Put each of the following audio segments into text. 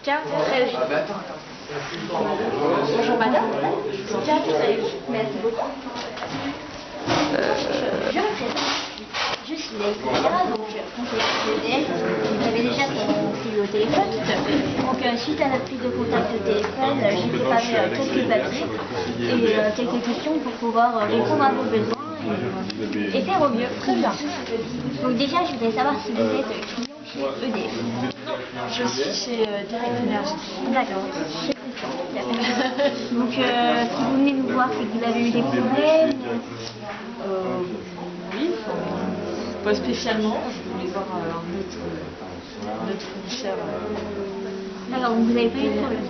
K13. Bonjour madame. K13. Merci beaucoup. Je suis Laïka, donc conseillère EDF, vous avez déjà fait au téléphone. Donc suite à notre prise de contact au téléphone, j'ai préparé quelques papiers et quelques questions pour pouvoir répondre à vos besoins et faire au mieux. Très bien. Donc déjà, je voudrais savoir si vous êtes client chez EDF. Non, je suis chez Direct Énergie. D'accord. Donc si vous venez nous voir, c'est que vous avez eu des problèmes. Oui, pas spécialement. Je voulais voir notre fournisseur. D'accord, donc vous n'avez pas eu de problème.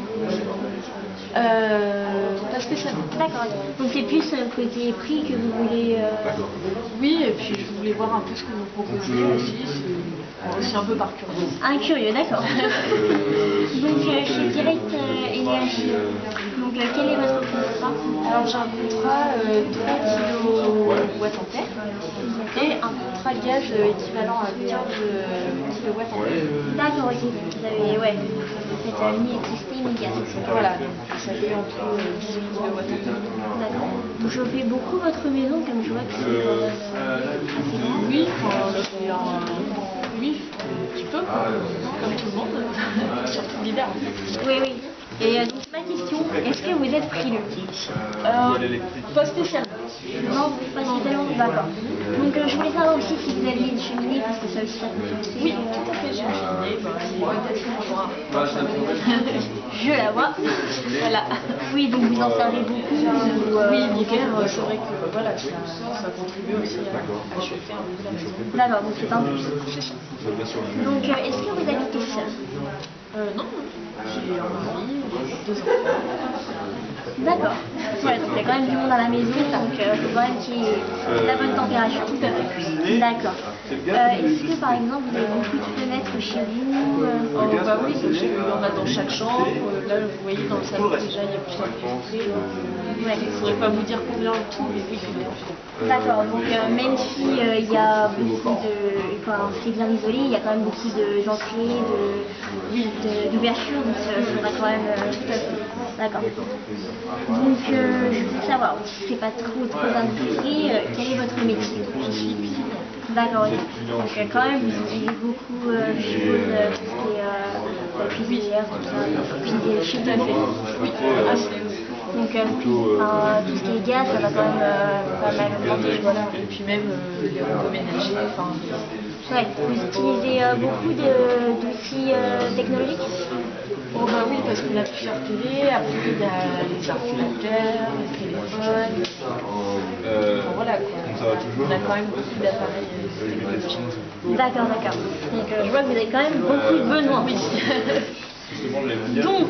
Pas spécialement. D'accord. Donc c'est plus côté prix que vous voulez. Oui, et puis je voulais voir un peu ce que vous proposiez aussi. C'est aussi un peu par curiosité. Un curieux, d'accord. Donc chez Direct Énergie, donc quel est votre contrat? Alors j'ai un contrat 3 kWh et un contrat gaz équivalent à 15 kWh. D'accord, ok. Vous avez, ouais, vous faites mi-électricité, mi-gaz. Voilà, donc ça fait en tout 18 kWh. D'accord. Vous chauffez beaucoup votre maison, comme je vois que c'est quand même assez grand. Oui, oui, un petit peu, comme tout le monde, surtout l'hiver. Oui, oui. Et donc ma question, est-ce que vous êtes frileux? Pas spécialement. Non, pas spécialement. D'accord. Donc je voulais savoir aussi si vous aviez une cheminée, parce que ça aussi ça peut chauffer. Oui, tout à fait, j'ai une cheminée, peut-être Je la vois. Voilà. Oui, donc vous en servez beaucoup. Oui, l'hiver, c'est vrai que voilà, ça contribue aussi à chauffer un peu la maison. D'accord, donc c'est un plus. Donc est-ce que vous habitez seul? Non, j'ai un mari, 2 enfants. D'accord. Ouais, donc il y a quand même du monde à la maison, donc il faut quand même qu'il y ait la bonne température. Tout à fait. D'accord. Est-ce que par exemple vous avez beaucoup de fenêtres chez vous? Bah oui, parce qu'il y en a dans chaque chambre. Là, vous voyez, dans le salon, déjà, il y a plusieurs fenêtres. Ouais. Il ne faudrait pas vous dire combien en tout, mais oui, il y en a. D'accord, donc même si il y a beaucoup de... Enfin, c'est bien isolé, il y a quand même beaucoup d'entrées, d'ouvertures, donc ça faudra quand même... D'accord. Donc, je veux savoir, si c'est pas trop indiscret, quel est votre métier? Je suis cuisinière. D'accord, donc quand même vous utilisez beaucoup de choses, tout ce qui est cuisinière, tout ça, cuisiner chez vous. Oui, assez. Donc tout ce qui est gaz, ça va quand même pas mal augmenter. Voilà. Et puis même les robots ménagers, enfin... Ouais, vous utilisez beaucoup d'outils technologiques? Oh bah oui, parce qu'on a plusieurs télés, après il y a les ordinateurs, les téléphones, enfin voilà quoi. On a quand même beaucoup d'appareils technologiques. D'accord, d'accord. Donc je vois que vous avez quand même beaucoup de besoins. Oui. Donc,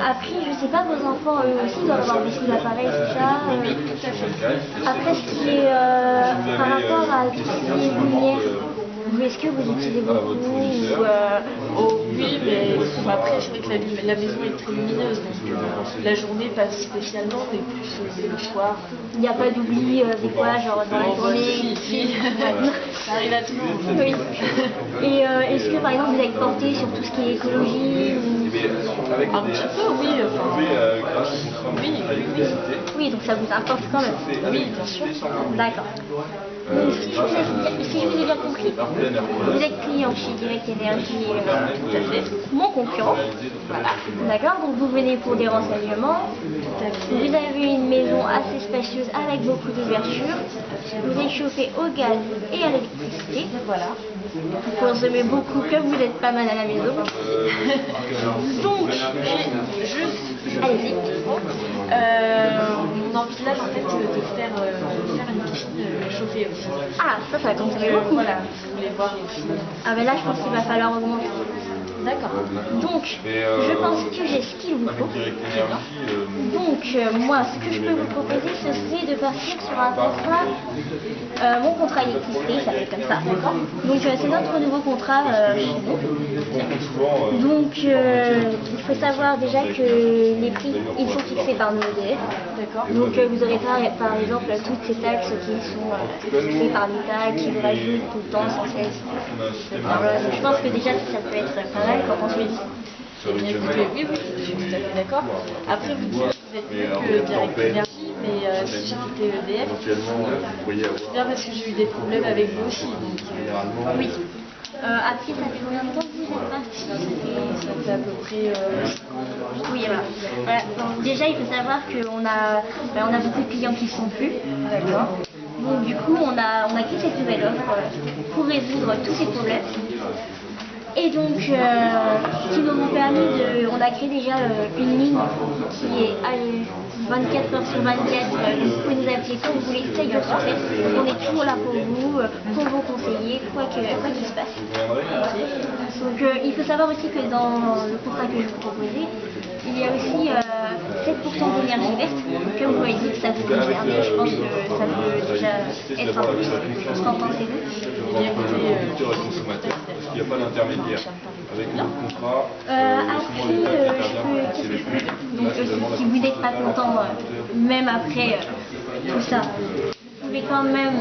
après, je sais pas, vos enfants eux aussi doivent avoir beaucoup d'appareils, tout ça. Oui, tout à fait. Après, ce qui est par rapport à tout ce qui est lumière, est-ce que vous utilisez beaucoup Oh oui, mais après c'est vrai que la maison est très lumineuse, donc la journée pas spécialement, mais plus le soir. Il n'y a pas d'oubli des fois, genre dans la journée? Si. Ça arrive à tout le monde. Oui. Et est-ce que par exemple vous êtes porté sur tout ce qui est écologie ou... Un petit peu, oui. Oui, donc ça vous importe quand même. Oui, bien sûr. D'accord. Donc si je vous ai bien compris, vous êtes client chez Direct Énergie, Tout à fait. mon concurrent. Voilà. D'accord, donc vous venez pour des renseignements. Tout à fait. Vous avez une maison assez spacieuse avec beaucoup d'ouvertures. Vous êtes chauffé au gaz et à l'électricité. Voilà. Vous consommez beaucoup comme vous êtes pas mal à la maison. Donc, allez-y. On envisage en fait de faire une piscine chauffée aussi. Ah, ça consomme beaucoup. Voilà, je voulais voir aussi. Ah ben là, je pense qu'il va falloir augmenter. D'accord. Donc, je pense que j'ai ce qu'il vous faut. Donc, moi, ce que je peux vous proposer, ce serait de partir sur un contrat. Mon contrat électricité, ça va être comme ça. Donc, c'est notre nouveau contrat chez nous. Donc il faut savoir déjà que les prix ils sont fixés par nos EDF. D'accord. Donc vous aurez pas par exemple toutes ces taxes qui sont fixées par l'État, qui vous rajoutent tout le temps sans cesse. Voilà, donc je pense que déjà ça peut être pas mal quand on se dit. Eh bien, écoutez, oui, oui, je suis tout à fait d'accord. Après, vous dites que vous êtes mieux que Direct Énergie, mais si j'étais EDF, c'est bien parce que j'ai eu des problèmes avec vous aussi. Donc, Oui. Après, ça fait combien de temps que vous êtes parti? ça fait à peu près. Oui, voilà. Donc, déjà, il faut savoir qu'on a, on a beaucoup de clients qui ne sont plus. D'accord. Donc, du coup, on a créé cette nouvelle offre pour résoudre tous ces problèmes. Et donc, qui nous ont permis de... On a créé déjà une ligne qui est 24 heures sur 24. Vous pouvez nous appeler quand vous voulez, 7 jours sur 7. On est toujours là pour vous conseiller, quoi qu'il se passe. Donc, il faut savoir aussi que dans le contrat que je vous proposais, il y a aussi 7% d'énergie verte. Comme vous m'avez dit que ça vous concerne, je pense que ça peut déjà être un plus. Qu'en pensez-vous? Il n'y a pas d'intermédiaire avec le contrat. Donc, si vous n'êtes pas content, même après tout ça, vous pouvez quand même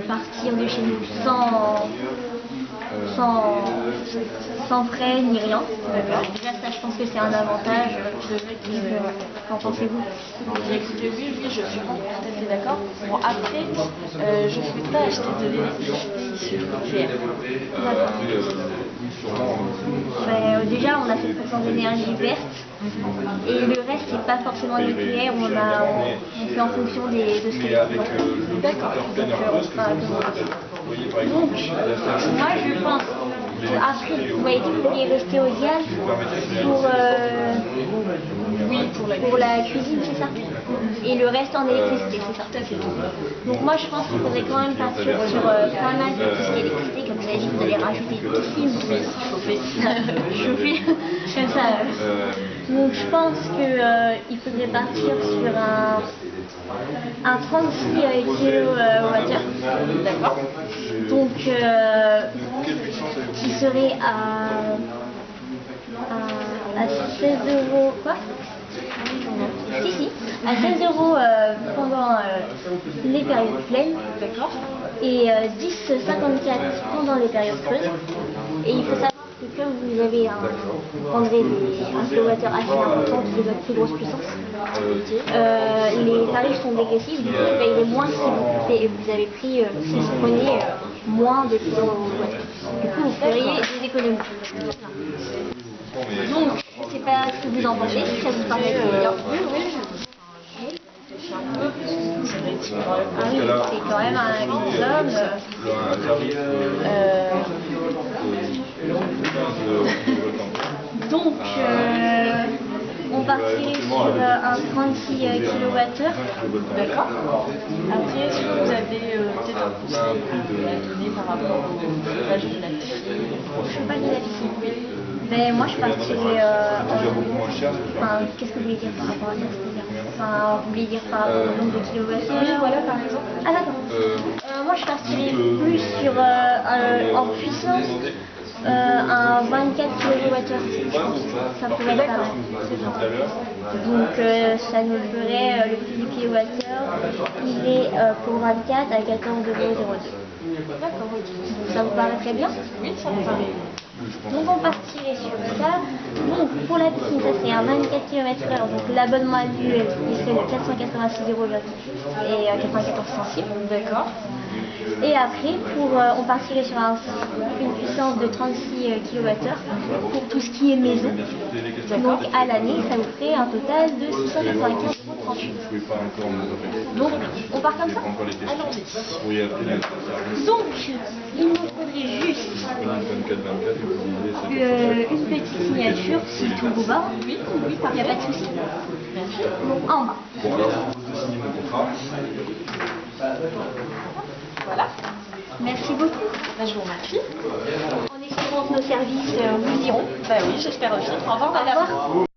partir de chez nous sans frais ni rien. Déjà ça je pense que c'est un avantage. Qu'en pensez-vous? Écoutez, oui, oui, je suis tout à fait d'accord. Bon, après, je souhaiterais acheter de l'électricité sur nucléaire. Déjà on a 7% d'énergie verte et le reste c'est pas forcément nucléaire, on fait en fonction de ce que les clients. D'accord. Donc on fera donc moi je pense après vous m'avez dit que vous vouliez rester au gaz pour la cuisine, c'est ça? Et le reste en électricité, c'est ça? Tout à fait. Donc moi je pense qu'il faudrait quand même partir sur pas mal de tout ce qui est électricité, comme vous avez dit, vous allez rajouter des films, chauffer, comme ça. Donc je pense qu'il faudrait partir sur un 36 kWh. D'accord. Donc qui serait à 16 euros, quoi? Si, à 16 euros pendant les périodes pleines, D'accord. et 10,54 pendant les périodes creuses. Et il faut savoir que comme vous avez vous prendrez un kilowattheure assez important qui est votre plus grosse puissance, les tarifs sont dégressifs, du coup vous payerez moins si vous avez pris, si vous prenez moins de kilowattheures. Du coup vous feriez des économies. Donc, je ne sais pas ce que vous en pensez, si ça vous paraît bien. Oui. Ah oui, c'est quand même une somme. Donc, on partirait sur un 36 kWh. D'accord. Après, est-ce que vous avez peut-être un conseil à donner par rapport au chauffage de la piscine? Chauffage de la piscine. Mais moi, je partirais. Qu'est-ce que vous voulez dire par rapport à ça? Enfin, vous voulez dire par rapport au nombre de kilowattheures? Oui, voilà, par exemple. Ah, d'accord. Moi, je partirais plus sur en puissance. Un 24 kWh, ça pourrait être pas mal. Donc ça nous ferait le prix du kilowattheure, il est pour 24 à 14,02 €. D'accord, ok. Ça vous paraîtrait bien? Oui, ça me paraît. Donc on partirait sur ça. Donc pour la piscine, ça c'est un 24 km/h. Donc l'abonnement annuel il serait de 486 € et 94 centimes. D'accord. Et après, on partirait sur une puissance de 36 kWh pour tout ce qui est maison. Donc à l'année, ça vous ferait un total de 695,38 €. Donc on part comme ça? Allons-y. Donc il nous faudrait juste une petite signature si tout vous va. Oui, Il n'y a pas de souci. Donc en bas. Bon, alors, vous signez mon contrat. Voilà. Merci beaucoup. Je vous remercie. En espérant que nos services vous iront. Bah oui, j'espère aussi. Au revoir, madame. Au revoir.